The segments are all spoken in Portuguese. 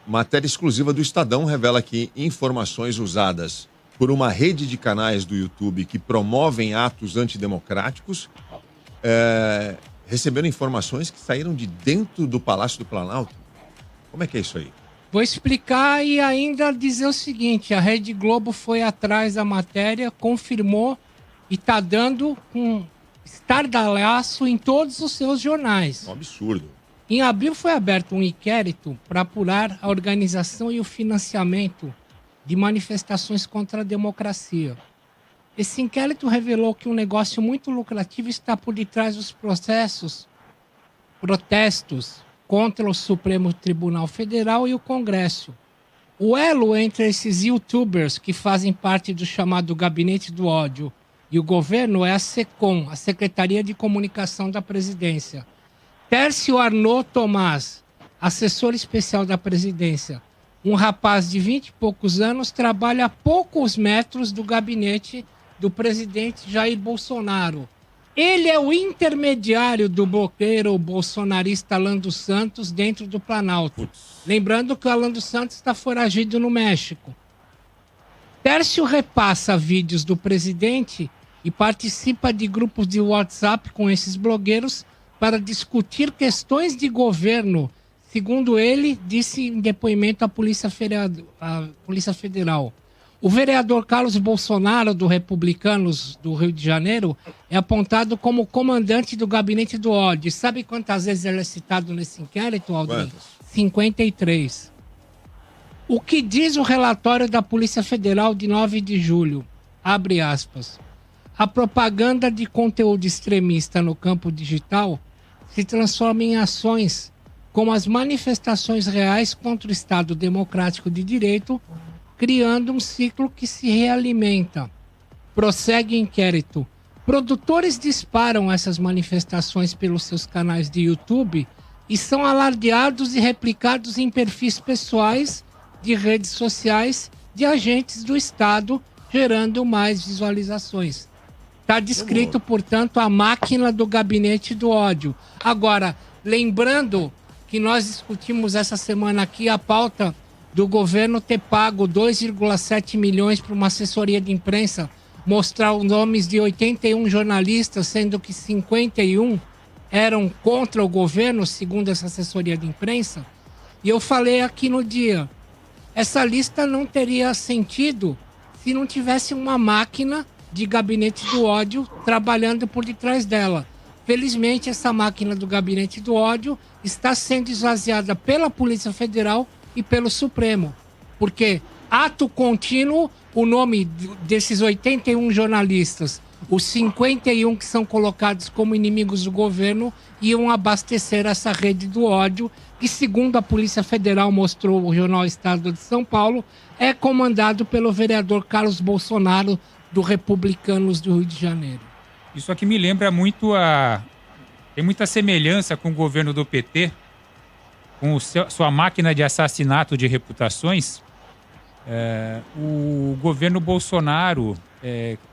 Matéria exclusiva do Estadão revela que informações usadas por uma rede de canais do YouTube que promovem atos antidemocráticos receberam informações que saíram de dentro do Palácio do Planalto. Como é que é isso aí? Vou explicar e ainda dizer o seguinte: a Rede Globo foi atrás da matéria, confirmou e está dando um estardalhaço em todos os seus jornais. Um absurdo. Em abril foi aberto um inquérito para apurar a organização e o financiamento de manifestações contra a democracia. Esse inquérito revelou que um negócio muito lucrativo está por detrás dos protestos contra o Supremo Tribunal Federal e o Congresso. O elo entre esses youtubers que fazem parte do chamado Gabinete do Ódio e o governo é a SECOM, a Secretaria de Comunicação da Presidência. Tércio Arnaud Tomás, assessor especial da presidência, um rapaz de 20 e poucos anos, trabalha a poucos metros do gabinete do presidente Jair Bolsonaro. Ele é o intermediário do bloqueiro bolsonarista Alan dos Santos dentro do Planalto. Lembrando que o Alan dos Santos está foragido no México. Tércio repassa vídeos do presidente e participa de grupos de WhatsApp com esses blogueiros para discutir questões de governo, segundo ele, disse em depoimento à Polícia Federal. O vereador Carlos Bolsonaro, do Republicanos do Rio de Janeiro, é apontado como comandante do Gabinete do Ódio. Sabe quantas vezes ele é citado nesse inquérito, Aldrin? 53. O que diz o relatório da Polícia Federal de 9 de julho? Abre aspas. A propaganda de conteúdo extremista no campo digital se transforma em ações como as manifestações reais contra o Estado Democrático de Direito, criando um ciclo que se realimenta. Prossegue o inquérito. Produtores disparam essas manifestações pelos seus canais de YouTube e são alardeados e replicados em perfis pessoais de redes sociais de agentes do Estado, gerando mais visualizações. Está descrito, portanto, a máquina do Gabinete do Ódio. Agora, lembrando que nós discutimos essa semana aqui a pauta do governo ter pago 2,7 milhões para uma assessoria de imprensa mostrar os nomes de 81 jornalistas, sendo que 51 eram contra o governo, segundo essa assessoria de imprensa. E eu falei aqui no dia, essa lista não teria sentido se não tivesse uma máquina de Gabinete do Ódio trabalhando por detrás dela. Felizmente, essa máquina do Gabinete do Ódio está sendo esvaziada pela Polícia Federal e pelo Supremo. Porque, ato contínuo, o nome desses 81 jornalistas, os 51 que são colocados como inimigos do governo, iam abastecer essa rede do ódio, que, segundo a Polícia Federal mostrou o jornal Estado de São Paulo, é comandado pelo vereador Carlos Bolsonaro, do Republicanos do Rio de Janeiro. Isso aqui me lembra muito tem muita semelhança com o governo do PT, com sua máquina de assassinato de reputações. O governo Bolsonaro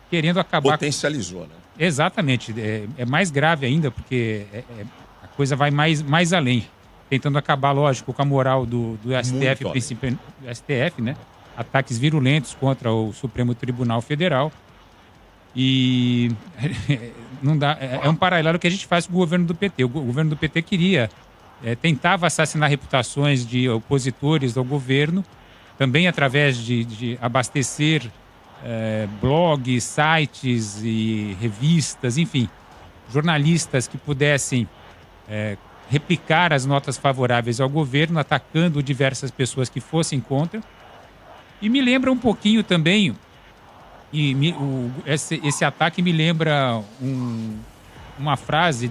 querendo acabar... Potencializou, né? Exatamente. É mais grave ainda, porque a coisa vai mais além. Tentando acabar, lógico, com a moral do STF, principalmente do STF, né? Ataques virulentos contra o Supremo Tribunal Federal. E não dá, é um paralelo que a gente faz com o governo do PT. O governo do PT tentava assassinar reputações de opositores ao governo, também através de abastecer blogs, sites e revistas, enfim, jornalistas que pudessem replicar as notas favoráveis ao governo, atacando diversas pessoas que fossem contra. E me lembra um pouquinho também, esse ataque me lembra uma frase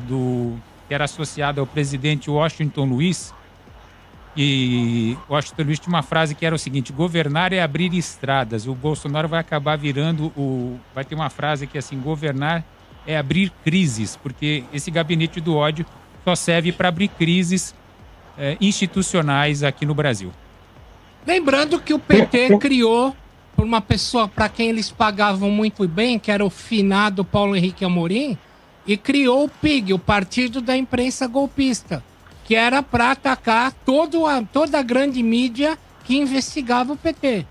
que era associada ao presidente Washington Luiz. E Washington Luiz tinha uma frase que era o seguinte: governar é abrir estradas. O Bolsonaro vai acabar vai ter uma frase que é assim: governar é abrir crises, porque esse gabinete do ódio só serve para abrir crises institucionais aqui no Brasil. Lembrando que o PT criou por uma pessoa para quem eles pagavam muito bem, que era o finado Paulo Henrique Amorim, e criou o PIG, o Partido da Imprensa Golpista. que era para atacar toda a grande mídia que investigava o PT.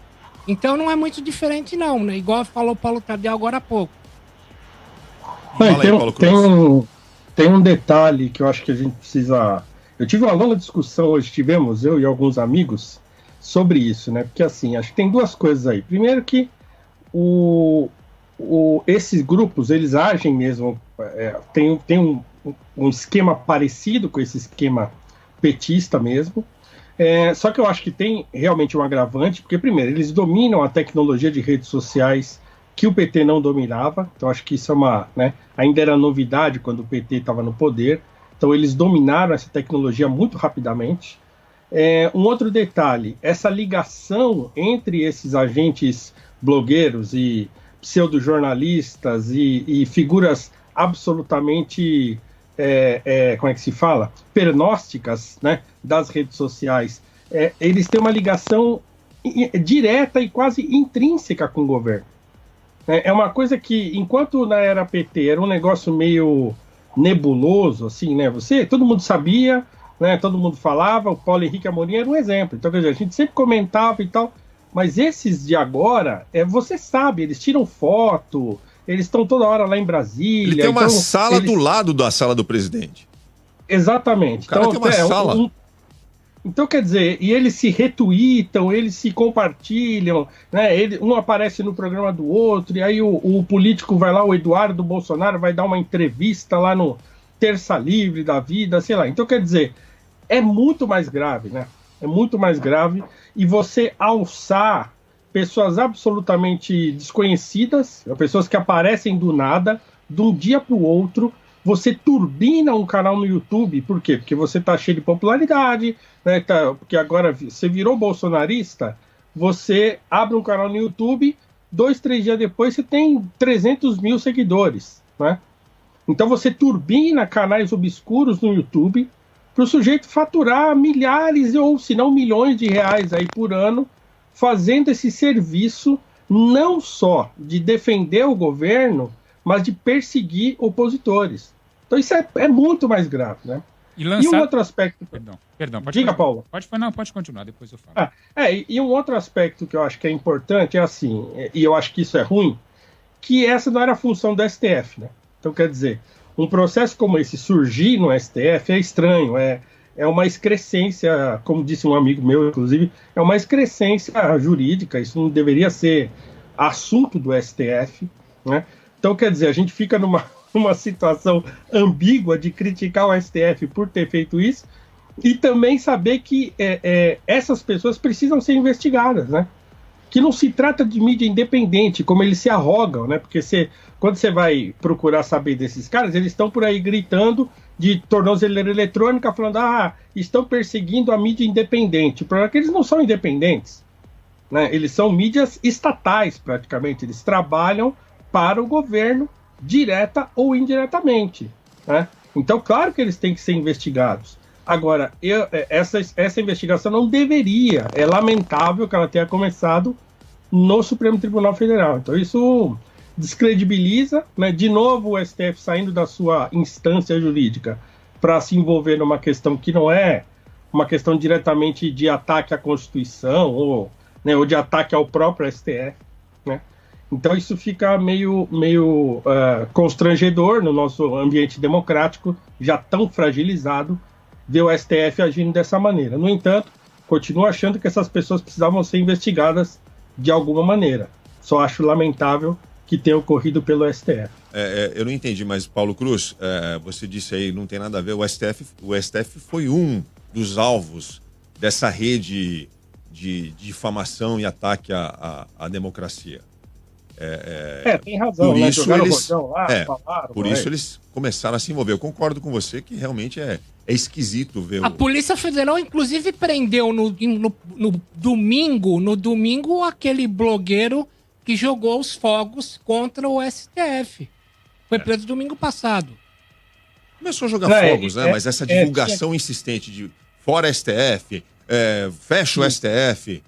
Então não é muito diferente não, né? Igual falou Paulo Tadeu agora há pouco. Tem um detalhe que eu acho que a gente precisa... Eu tive uma longa discussão hoje, eu e alguns amigos, sobre isso, né? Porque assim, acho que tem duas coisas aí. Primeiro que esses grupos, eles agem mesmo, tem um esquema parecido com esse esquema petista mesmo, só que eu acho que tem realmente um agravante, porque primeiro, eles dominam a tecnologia de redes sociais que o PT não dominava, então acho que isso ainda era novidade quando o PT estava no poder, então eles dominaram essa tecnologia muito rapidamente. Um outro detalhe, essa ligação entre esses agentes blogueiros e pseudojornalistas e figuras absolutamente, como é que se fala? Pernósticas, né, das redes sociais, eles têm uma ligação direta e quase intrínseca com o governo. É uma coisa que, enquanto na era PT era um negócio meio nebuloso, assim, né? Todo mundo sabia, né? Todo mundo falava, o Paulo Henrique Amorim era um exemplo. Então, quer dizer, a gente sempre comentava e tal, mas esses de agora, você sabe, eles tiram foto, eles estão toda hora lá em Brasília. Ele tem uma sala do lado da sala do presidente. Exatamente. O cara tem uma sala. Então, quer dizer, e eles se retweetam, eles se compartilham, né? Um aparece no programa do outro, e aí o político vai lá, o Eduardo Bolsonaro, vai dar uma entrevista lá no Terça Livre da vida, sei lá. Então, quer dizer, é muito mais grave, né? É muito mais grave. E você alçar pessoas absolutamente desconhecidas, pessoas que aparecem do nada, de um dia para o outro, você turbina um canal no YouTube, por quê? Porque você tá cheio de popularidade, né? Porque agora você virou bolsonarista, você abre um canal no YouTube, 2, 3 dias depois você tem 300 mil seguidores, né? Então você turbina canais obscuros no YouTube para o sujeito faturar milhares ou se não milhões de reais aí por ano, fazendo esse serviço não só de defender o governo, mas de perseguir opositores. Então isso é muito mais grave, né? E um outro aspecto... Perdão. Diga, Paulo. Pode continuar, depois eu falo. E um outro aspecto que eu acho que é importante é assim, e eu acho que isso é ruim, que essa não era a função do STF, né? Então, quer dizer, um processo como esse surgir no STF é estranho, é uma excrescência, como disse um amigo meu, inclusive, é uma excrescência jurídica, isso não deveria ser assunto do STF, né? Então, quer dizer, a gente fica numa situação ambígua de criticar o STF por ter feito isso e também saber que essas pessoas precisam ser investigadas, né? Que não se trata de mídia independente, como eles se arrogam, né? Porque quando você vai procurar saber desses caras, eles estão por aí gritando de tornozeleira eletrônica, falando, estão perseguindo a mídia independente. O problema é que eles não são independentes, né? Eles são mídias estatais, praticamente. Eles trabalham para o governo, direta ou indiretamente, né? Então, claro que eles têm que ser investigados. Agora, essa investigação não deveria, é lamentável que ela tenha começado no Supremo Tribunal Federal. Então, isso descredibiliza, né? De novo, o STF saindo da sua instância jurídica para se envolver numa questão que não é uma questão diretamente de ataque à Constituição ou de ataque ao próprio STF, né? Então isso fica meio constrangedor no nosso ambiente democrático, já tão fragilizado, ver o STF agindo dessa maneira. No entanto, continuo achando que essas pessoas precisavam ser investigadas de alguma maneira. Só acho lamentável que tenha ocorrido pelo STF. Eu não entendi, mas Paulo Cruz, você disse aí, não tem nada a ver, o STF foi um dos alvos dessa rede de difamação e ataque à democracia. Tem razão, por né? isso eles eles começaram a se envolver. Eu concordo com você que realmente é esquisito ver A Polícia Federal, inclusive, prendeu no domingo aquele blogueiro que jogou os fogos contra o STF. Foi preso domingo passado. Começou a jogar fogos, né? Mas essa divulgação insistente de fora STF, fecha o STF,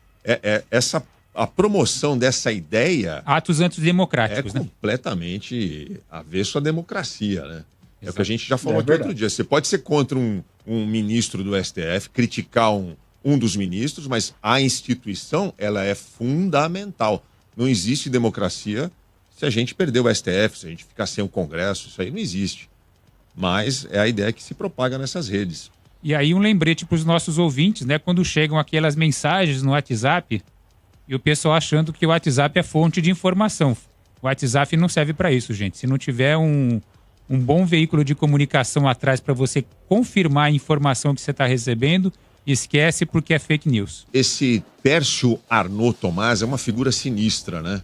a promoção dessa ideia... Atos antidemocráticos, né? Completamente avesso à democracia, né? Exato. É o que a gente já falou aqui verdade. outro dia. Você pode ser contra um ministro do STF, criticar um dos ministros, mas a instituição, ela é fundamental. Não existe democracia se a gente perder o STF, se a gente ficar sem o Congresso, isso aí não existe. Mas é a ideia que se propaga nessas redes. E aí um lembrete para os nossos ouvintes, né? Quando chegam aquelas mensagens no WhatsApp e o pessoal achando que o WhatsApp é fonte de informação. O WhatsApp não serve para isso, gente. Se não tiver um bom veículo de comunicação atrás para você confirmar a informação que você está recebendo, esquece porque é fake news. Esse Tércio Arnaud Tomás é uma figura sinistra, né?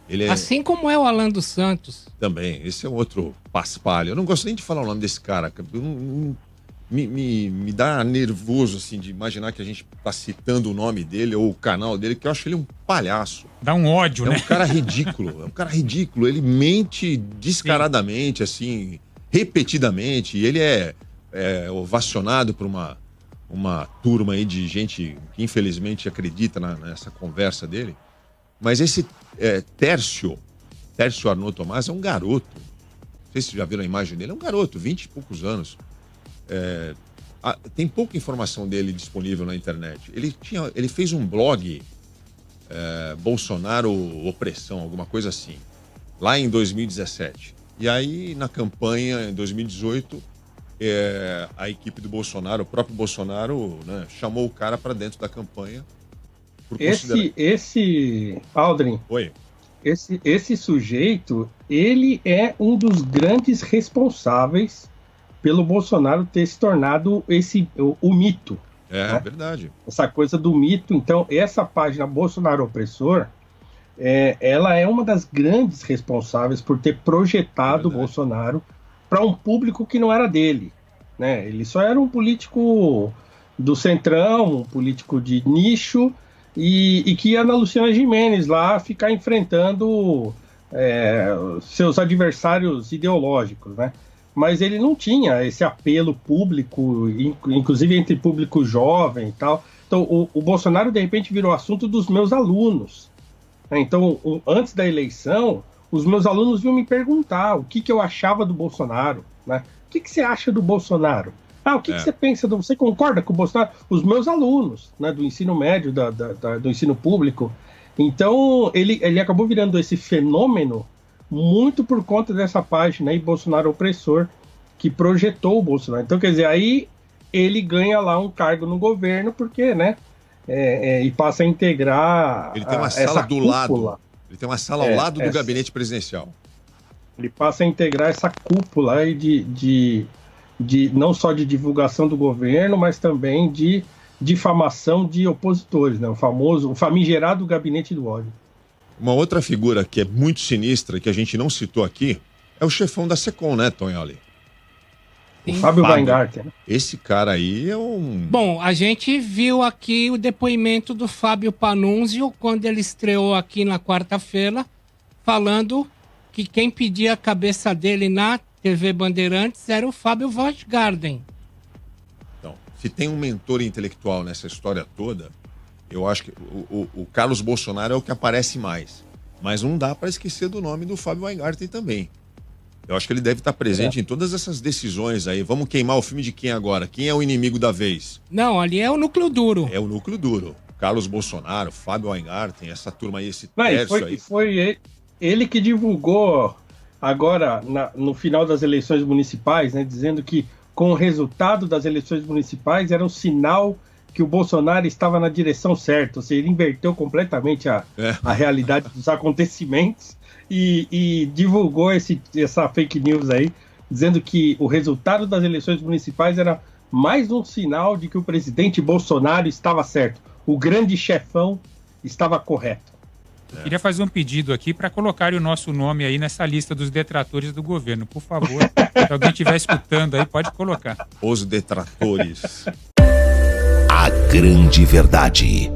Ele é... Assim como é o Alan dos Santos. Também, esse é outro paspalho. Eu não gosto nem de falar o nome desse cara. Me dá nervoso, assim, de imaginar que a gente tá citando o nome dele ou o canal dele, que eu acho ele um palhaço. Dá um ódio, né? É um cara ridículo. Ele mente descaradamente, assim, repetidamente. E ele é ovacionado por uma turma aí de gente que infelizmente acredita nessa conversa dele. Mas esse Tércio Arnaud Tomás é um garoto. Não sei se vocês já viram a imagem dele. É um garoto, 20 e poucos anos. Tem pouca informação dele disponível na internet. Ele fez um blog, Bolsonaro Opressão, alguma coisa assim, lá em 2017. E aí, na campanha, em 2018, a equipe do Bolsonaro, o próprio Bolsonaro, né, chamou o cara para dentro da campanha. Aldrin, Oi. Esse sujeito, ele é um dos grandes responsáveis pelo Bolsonaro ter se tornado o mito. Né? Verdade. Essa coisa do mito. Então, essa página Bolsonaro Opressor, ela é uma das grandes responsáveis por ter projetado o Bolsonaro para um público que não era dele. Né? Ele só era um político do centrão, um político de nicho, e que ia na Luciana Gimenez lá ficar enfrentando seus adversários ideológicos, né? Mas ele não tinha esse apelo público, inclusive entre público jovem e tal. Então, o Bolsonaro, de repente, virou assunto dos meus alunos. Então, antes da eleição, os meus alunos vinham me perguntar o que eu achava do Bolsonaro, né? O que você acha do Bolsonaro? O que você pensa? Você concorda com o Bolsonaro? Os meus alunos, né, do ensino médio, do ensino público. Então, ele acabou virando esse fenômeno muito por conta dessa página aí, Bolsonaro Opressor, que projetou o Bolsonaro. Então, quer dizer, aí ele ganha lá um cargo no governo, porque, né, e passa a integrar. Ele tem uma sala do lado. Ele tem uma sala ao lado do gabinete presidencial. Ele passa a integrar essa cúpula aí de não só de divulgação do governo, mas também de difamação de opositores, né? O famigerado gabinete do ódio. Uma outra figura que é muito sinistra, que a gente não citou aqui, é o chefão da SECOM, né, Tonholi? O Fábio Weingarten. Esse cara aí é um... Bom, a gente viu aqui o depoimento do Fábio Panunzio, quando ele estreou aqui na quarta-feira, falando que quem pedia a cabeça dele na TV Bandeirantes era o Fábio Weingarten. Então, se tem um mentor intelectual nessa história toda, eu acho que o Carlos Bolsonaro é o que aparece mais. Mas não dá para esquecer do nome do Fábio Weingarten também. Eu acho que ele deve estar presente em todas essas decisões aí. Vamos queimar o filme de quem agora? Quem é o inimigo da vez? Não, ali é o núcleo duro. É o núcleo duro. Carlos Bolsonaro, Fábio Weingarten, essa turma aí, esse Tércio aí. Foi ele que divulgou agora, no final das eleições municipais, né, dizendo que com o resultado das eleições municipais era um sinal que o Bolsonaro estava na direção certa. Ou seja, ele inverteu completamente a realidade dos acontecimentos e divulgou essa fake news aí, dizendo que o resultado das eleições municipais era mais um sinal de que o presidente Bolsonaro estava certo. O grande chefão estava correto. Queria fazer um pedido aqui para colocar o nosso nome aí nessa lista dos detratores do governo. Por favor, se alguém estiver escutando aí, pode colocar. Os detratores. A grande verdade.